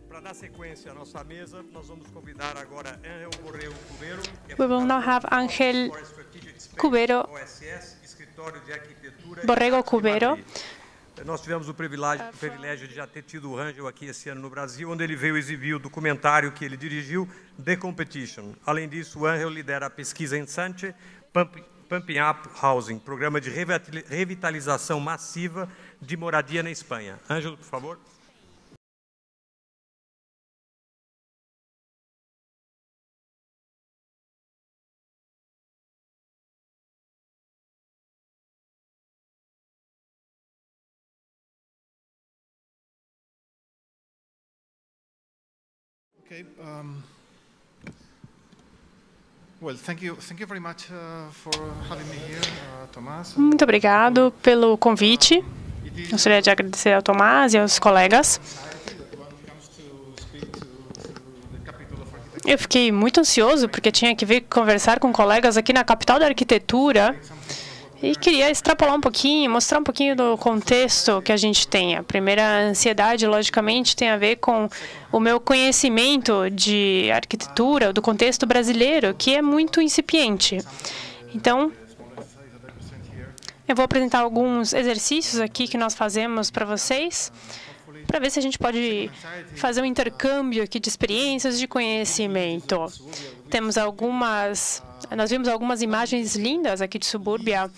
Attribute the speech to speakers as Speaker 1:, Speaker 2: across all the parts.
Speaker 1: Para dar sequência à nossa mesa, nós vamos convidar agora Ángel Borrego Cubero.
Speaker 2: We will now have Ángel Cubero, Borrego Cubero.
Speaker 1: Nós tivemos o privilégio de já ter tido o Ángel aqui esse ano no Brasil, onde ele veio exibir o documentário que ele dirigiu, The Competition. Além disso, o Ángel lidera a pesquisa em Sanche, Pumping Up Housing, programa de revitalização massiva de moradia na Espanha. Ángel, por favor.
Speaker 3: Okay. Well, thank you very much for having me here, Tomás.
Speaker 2: Muito obrigado pelo convite. Gostaria de agradecer ao Tomás e aos colegas. Eu fiquei muito ansioso porque tinha que vir conversar com colegas aqui na capital da arquitetura e queria extrapolar um pouquinho, mostrar um pouquinho do contexto que a gente tem. A primeira ansiedade, logicamente, tem a ver com o meu conhecimento de arquitetura, do contexto brasileiro, que é muito incipiente. Então, eu vou apresentar alguns exercícios aqui que nós fazemos para vocês, para ver se a gente pode fazer um intercâmbio aqui de experiências, de conhecimento. Nós vimos algumas imagens lindas aqui de subúrbia.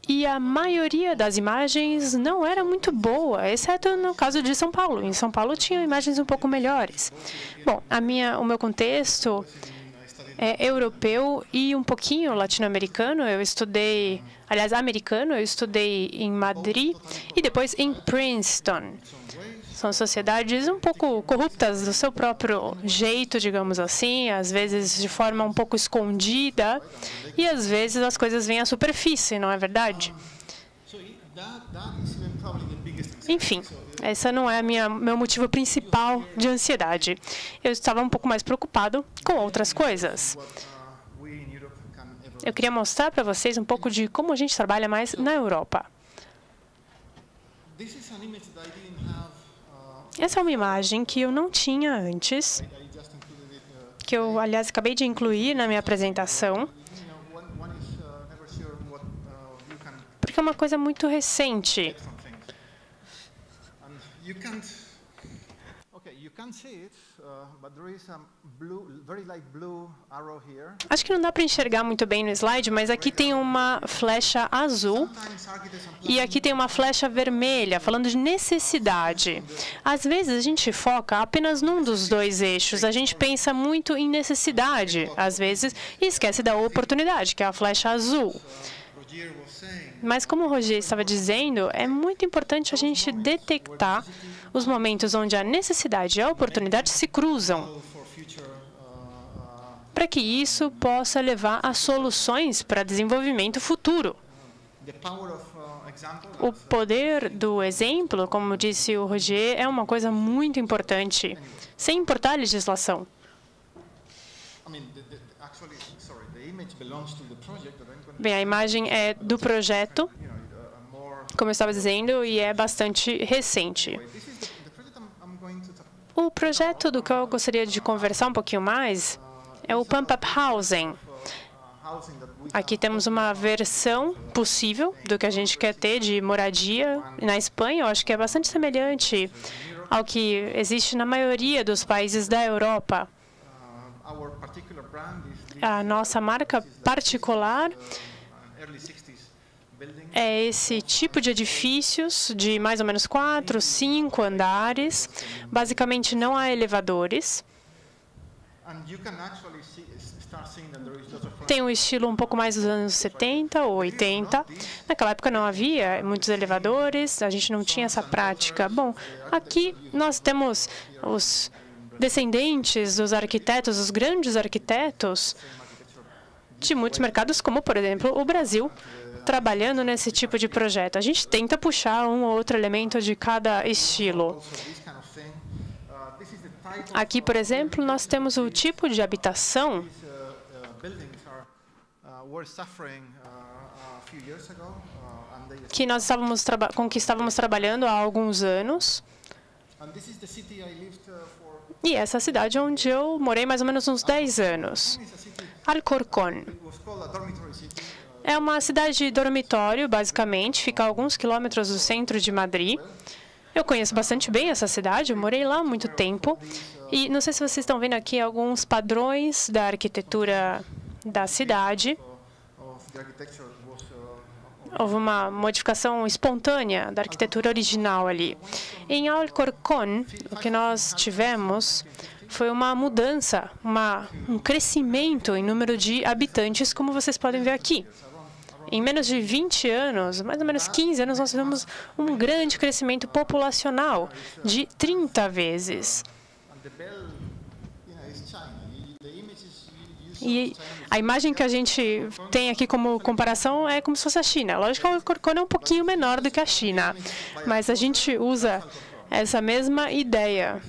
Speaker 2: E a maioria das imagens não era muito boa, exceto no caso de São Paulo. Em São Paulo tinham imagens um pouco melhores. Bom, o meu contexto é europeu e um pouquinho latino-americano. Eu estudei, aliás, americano, eu estudei em Madrid e depois em Princeton. São sociedades um pouco corruptas do seu próprio jeito, digamos assim, às vezes de forma um pouco escondida, e às vezes as coisas vêm à superfície, não é verdade? Enfim, esse não é meu motivo principal de ansiedade. Eu estava um pouco mais preocupado com outras coisas. Eu queria mostrar para vocês um pouco de como a gente trabalha mais na Europa. Essa é uma imagem que eu não tinha antes, que eu, aliás, acabei de incluir na minha apresentação, porque é uma coisa muito recente. Acho que não dá para enxergar muito bem no slide, mas aqui tem uma flecha azul e aqui tem uma flecha vermelha, falando de necessidade. Às vezes a gente foca apenas num dos dois eixos, a gente pensa muito em necessidade, às vezes, e esquece da oportunidade, que é a flecha azul. Mas como o Roger estava dizendo, é muito importante a gente detectar os momentos onde a necessidade e a oportunidade se cruzam, para que isso possa levar a soluções para desenvolvimento futuro. O poder do exemplo, como disse o Roger, é uma coisa muito importante, sem importar a legislação. Bem, a imagem é do projeto, como eu estava dizendo, e é bastante recente. O projeto do que eu gostaria de conversar um pouquinho mais é o Pump Up Housing. Aqui temos uma versão possível do que a gente quer ter de moradia na Espanha. Eu acho que é bastante semelhante ao que existe na maioria dos países da Europa. A nossa marca particular é esse tipo de edifícios de mais ou menos 4, 5 andares. Basicamente, não há elevadores. Tem um estilo um pouco mais dos anos 70 ou 80. Naquela época não havia muitos elevadores, a gente não tinha essa prática. Bom, aqui nós temos os descendentes dos arquitetos, os grandes arquitetos de muitos mercados, como, por exemplo, o Brasil, trabalhando nesse tipo de projeto. A gente tenta puxar um ou outro elemento de cada estilo. Aqui, por exemplo, nós temos o tipo de habitação com que estávamos trabalhando há alguns anos. E essa é a cidade onde eu morei mais ou menos uns 10 anos. Alcorcón. É uma cidade dormitório, basicamente, fica a alguns quilômetros do centro de Madrid. Eu conheço bastante bem essa cidade, eu morei lá há muito tempo. E não sei se vocês estão vendo aqui alguns padrões da arquitetura da cidade. Houve uma modificação espontânea da arquitetura original ali. Em Alcorcón, o que nós tivemos foi uma mudança, um crescimento em número de habitantes, como vocês podem ver aqui. Em menos de 20 anos, mais ou menos 15 anos, nós tivemos um grande crescimento populacional de 30 vezes. E a imagem que a gente tem aqui como comparação é como se fosse a China. Lógico que o Alcorcón é um pouquinho menor do que a China, mas a gente usa essa mesma ideia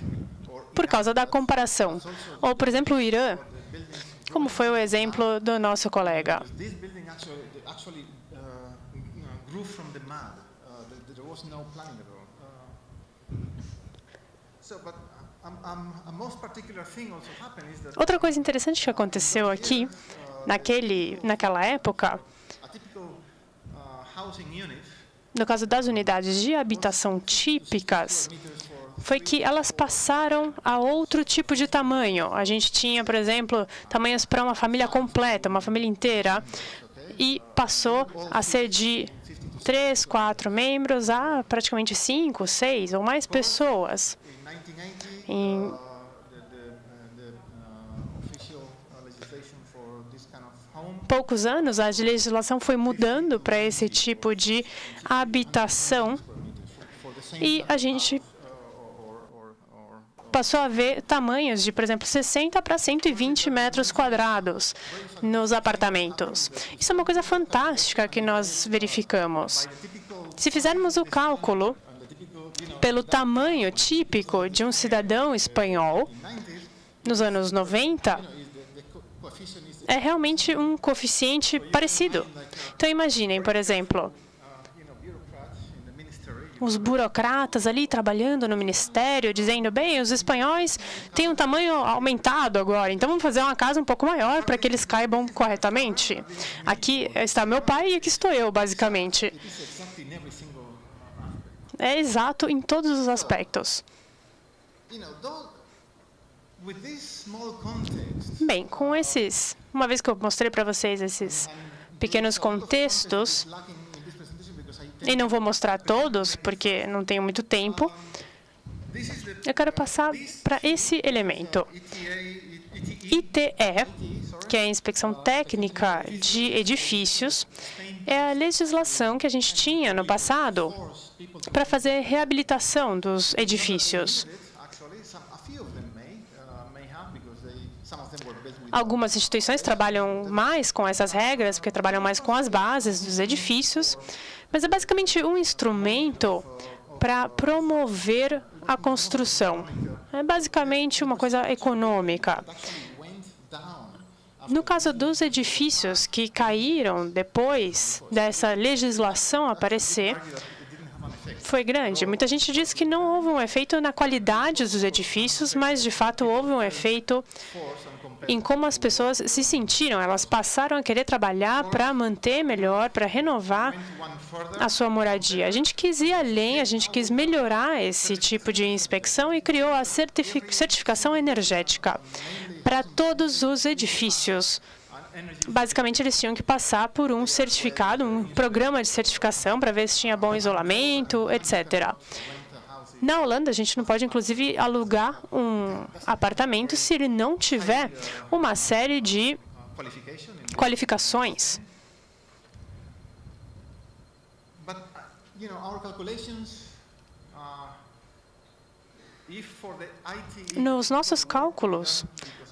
Speaker 2: por causa da comparação. Ou, por exemplo, o Irã, como foi o exemplo do nosso colega. Outra coisa interessante que aconteceu aqui, naquela época, no caso das unidades de habitação típicas, foi que elas passaram a outro tipo de tamanho. A gente tinha, por exemplo, tamanhos para uma família completa, uma família inteira, e passou a ser de 3, 4 membros a praticamente 5, 6 ou mais pessoas. Em poucos anos, a legislação foi mudando para esse tipo de habitação e a gente passou a ver tamanhos de, por exemplo, 60 para 120 metros quadrados nos apartamentos. Isso é uma coisa fantástica que nós verificamos. Se fizermos o cálculo pelo tamanho típico de um cidadão espanhol, nos anos 90, é realmente um coeficiente parecido. Então, imaginem, por exemplo, os burocratas ali trabalhando no ministério, dizendo, bem, os espanhóis têm um tamanho aumentado agora, então vamos fazer uma casa um pouco maior para que eles caibam corretamente. Aqui está meu pai e aqui estou eu, basicamente. É exato em todos os aspectos. Bem, com esses, uma vez que eu mostrei para vocês esses pequenos contextos, e não vou mostrar todos, porque não tenho muito tempo, eu quero passar para esse elemento. ITE, que é a Inspeção Técnica de Edifícios, é a legislação que a gente tinha no passado para fazer reabilitação dos edifícios. Algumas instituições trabalham mais com essas regras, porque trabalham mais com as bases dos edifícios, mas é basicamente um instrumento para promover a construção. É basicamente uma coisa econômica. No caso dos edifícios que caíram depois dessa legislação aparecer, foi grande. Muita gente diz que não houve um efeito na qualidade dos edifícios, mas, de fato, houve um efeito em como as pessoas se sentiram. Elas passaram a querer trabalhar para manter melhor, para renovar a sua moradia. A gente quis ir além, a gente quis melhorar esse tipo de inspeção e criou a certificação energética para todos os edifícios. Basicamente, eles tinham que passar por um certificado, um programa de certificação para ver se tinha bom isolamento, etc. Na Holanda, a gente não pode, inclusive, alugar um apartamento se ele não tiver uma série de qualificações. Nos nossos cálculos,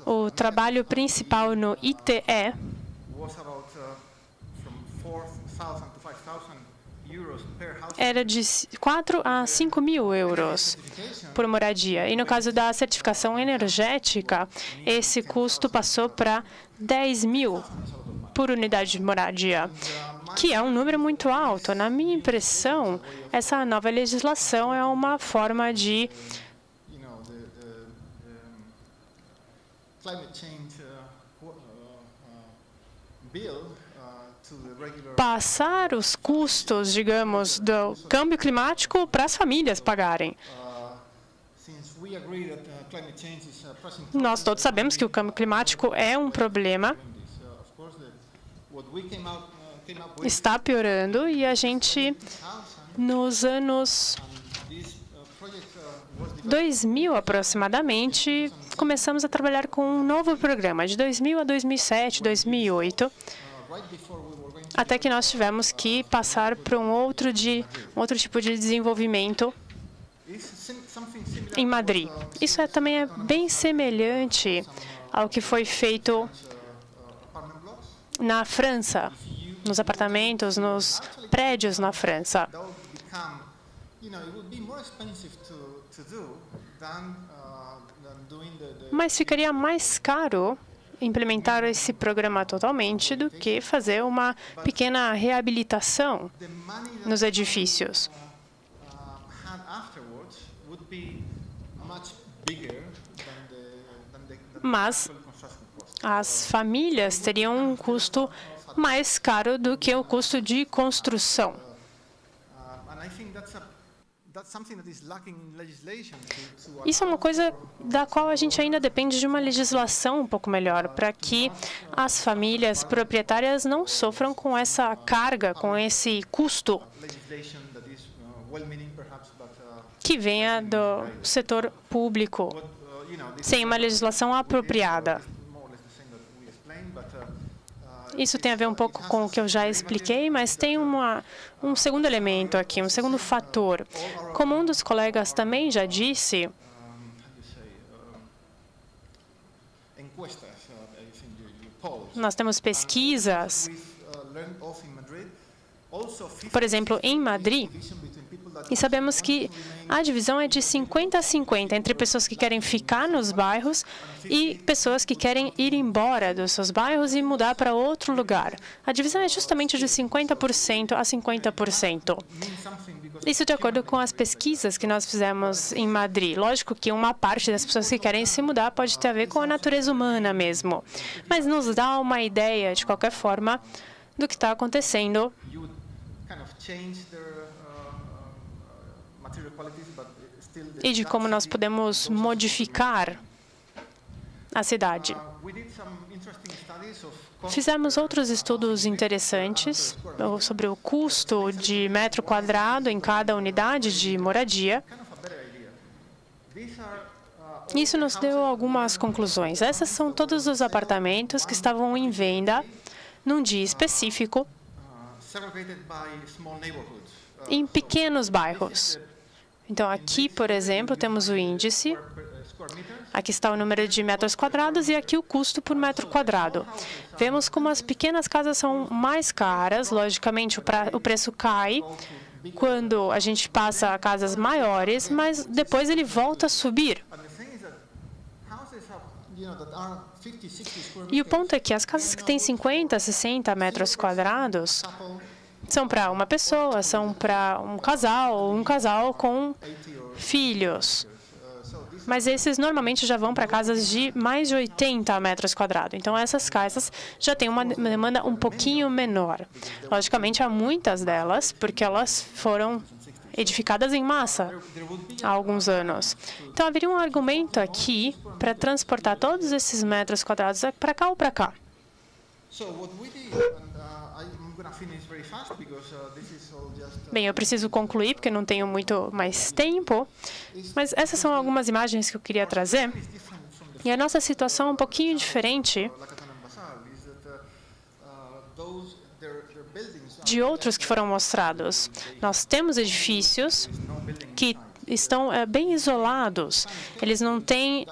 Speaker 2: o trabalho principal no ITE era de 4 a 5 mil euros por moradia. E no caso da certificação energética, esse custo passou para 10 mil por unidade de moradia. que é um número muito alto. Na minha impressão, essa nova legislação é uma forma de passar os custos, digamos, do câmbio climático para as famílias pagarem. Nós todos sabemos que o câmbio climático é um problema, está piorando, e a gente, nos anos 2000 aproximadamente, começamos a trabalhar com um novo programa, de 2000 a 2007, 2008, até que nós tivemos que passar para um outro tipo de desenvolvimento em Madrid. Isso também é bem semelhante ao que foi feito na França, nos apartamentos, nos prédios na França. Mas ficaria mais caro implementar esse programa totalmente do que fazer uma pequena reabilitação nos edifícios. Mas as famílias teriam um custo mais caro do que o custo de construção. Isso é uma coisa da qual a gente ainda depende de uma legislação um pouco melhor, para que as famílias proprietárias não sofram com essa carga, com esse custo que venha do setor público, sem uma legislação apropriada. Isso tem a ver um pouco com o que eu já expliquei, mas tem um segundo elemento aqui, um segundo fator. Como um dos colegas também já disse, nós temos pesquisas, por exemplo, em Madrid, e sabemos que a divisão é de 50 a 50 entre pessoas que querem ficar nos bairros e pessoas que querem ir embora dos seus bairros e mudar para outro lugar. A divisão é justamente de 50% a 50%. Isso de acordo com as pesquisas que nós fizemos em Madrid. Lógico que uma parte das pessoas que querem se mudar pode ter a ver com a natureza humana mesmo, mas nos dá uma ideia, de qualquer forma, do que está acontecendo e de como nós podemos modificar a cidade. Fizemos outros estudos interessantes sobre o custo de metro quadrado em cada unidade de moradia. Isso nos deu algumas conclusões. Esses são todos os apartamentos que estavam em venda num dia específico em pequenos bairros. Então, aqui, por exemplo, temos o índice, aqui está o número de metros quadrados e aqui o custo por metro quadrado. Vemos como as pequenas casas são mais caras, logicamente o preço cai quando a gente passa a casas maiores, mas depois ele volta a subir. E o ponto é que as casas que têm 50, 60 metros quadrados são para uma pessoa, são para um casal com filhos. Mas esses normalmente já vão para casas de mais de 80 metros quadrados. Então, essas casas já têm uma demanda um pouquinho menor. Logicamente, há muitas delas, porque elas foram edificadas em massa há alguns anos. Então, haveria um argumento aqui para transportar todos esses metros quadrados para cá ou para cá. Bem, eu preciso concluir, porque não tenho muito mais tempo, mas essas são algumas imagens que eu queria trazer. E a nossa situação é um pouquinho diferente de outros que foram mostrados. Nós temos edifícios que estão bem isolados. Eles não têm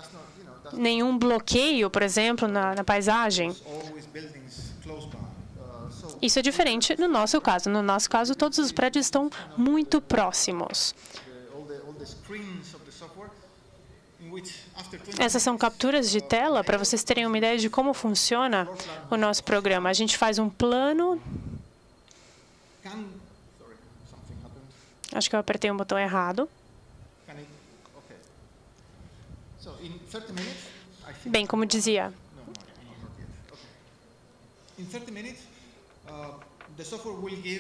Speaker 2: nenhum bloqueio, por exemplo, na paisagem. Isso é diferente no nosso caso. No nosso caso, todos os prédios estão muito próximos. Essas são capturas de tela para vocês terem uma ideia de como funciona o nosso programa. A gente faz um plano Acho que eu apertei um botão errado. Bem, como dizia,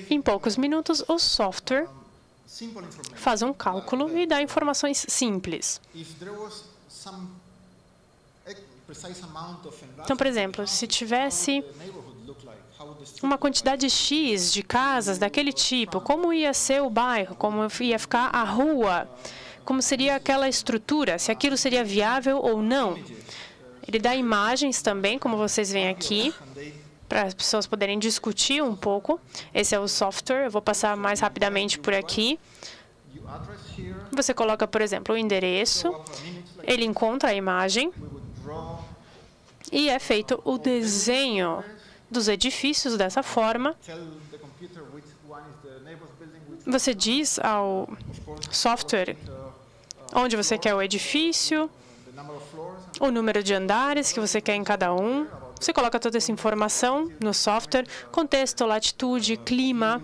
Speaker 2: em poucos minutos, o software faz um cálculo e dá informações simples. Então, por exemplo, se tivesse uma quantidade X de casas daquele tipo, como ia ser o bairro, como ia ficar a rua, como seria aquela estrutura, se aquilo seria viável ou não. Ele dá imagens também, como vocês veem aqui, para as pessoas poderem discutir um pouco. Esse é o software, eu vou passar mais rapidamente por aqui. Você coloca, por exemplo, o endereço, ele encontra a imagem e é feito o desenho dos edifícios dessa forma. Você diz ao software onde você quer o edifício, o número de andares que você quer em cada um. Você coloca toda essa informação no software, contexto, latitude, clima,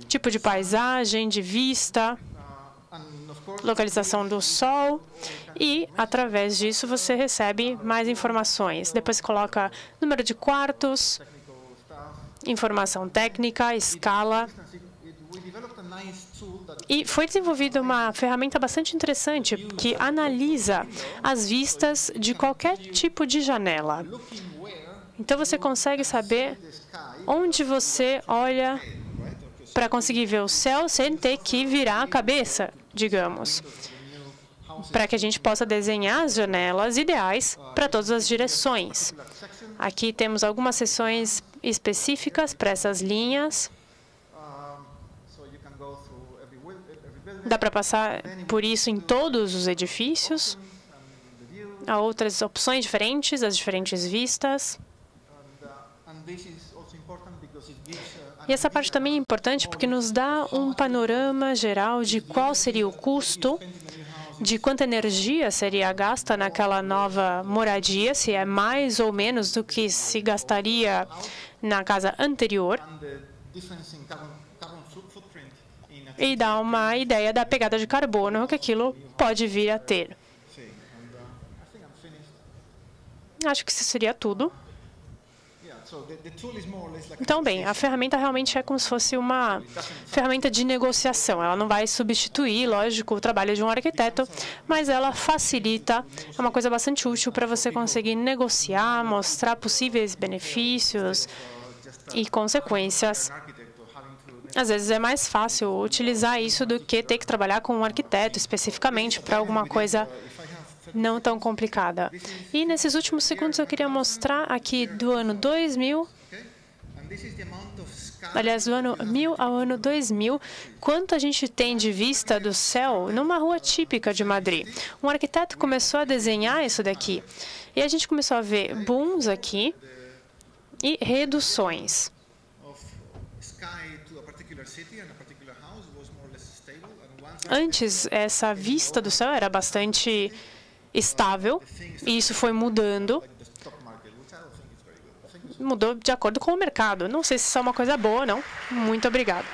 Speaker 2: tipo de paisagem, de vista, localização do sol, e, através disso, você recebe mais informações. Depois coloca número de quartos, informação técnica, escala. E foi desenvolvida uma ferramenta bastante interessante que analisa as vistas de qualquer tipo de janela. Então, você consegue saber onde você olha para conseguir ver o céu sem ter que virar a cabeça, digamos, para que a gente possa desenhar as janelas ideais para todas as direções. Aqui temos algumas seções específicas para essas linhas. Dá para passar por isso em todos os edifícios. Há outras opções diferentes, as diferentes vistas. E essa parte também é importante porque nos dá um panorama geral de qual seria o custo, de quanta energia seria gasta naquela nova moradia, se é mais ou menos do que se gastaria na casa anterior. E dá uma ideia da pegada de carbono que aquilo pode vir a ter. Acho que isso seria tudo. Então, bem, a ferramenta realmente é como se fosse uma ferramenta de negociação. Ela não vai substituir, lógico, o trabalho de um arquiteto, mas ela facilita, é uma coisa bastante útil para você conseguir negociar, mostrar possíveis benefícios e consequências. Às vezes é mais fácil utilizar isso do que ter que trabalhar com um arquiteto especificamente para alguma coisa não tão complicada. E nesses últimos segundos eu queria mostrar aqui do ano 2000, aliás, do ano 1000 ao ano 2000, quanto a gente tem de vista do céu numa rua típica de Madrid. Um arquiteto começou a desenhar isso daqui, e a gente começou a ver booms aqui e reduções. Antes, essa vista do céu era bastante estável, e isso foi mudando. Mudou de acordo com o mercado. Não sei se isso é uma coisa boa ou não. Muito obrigado.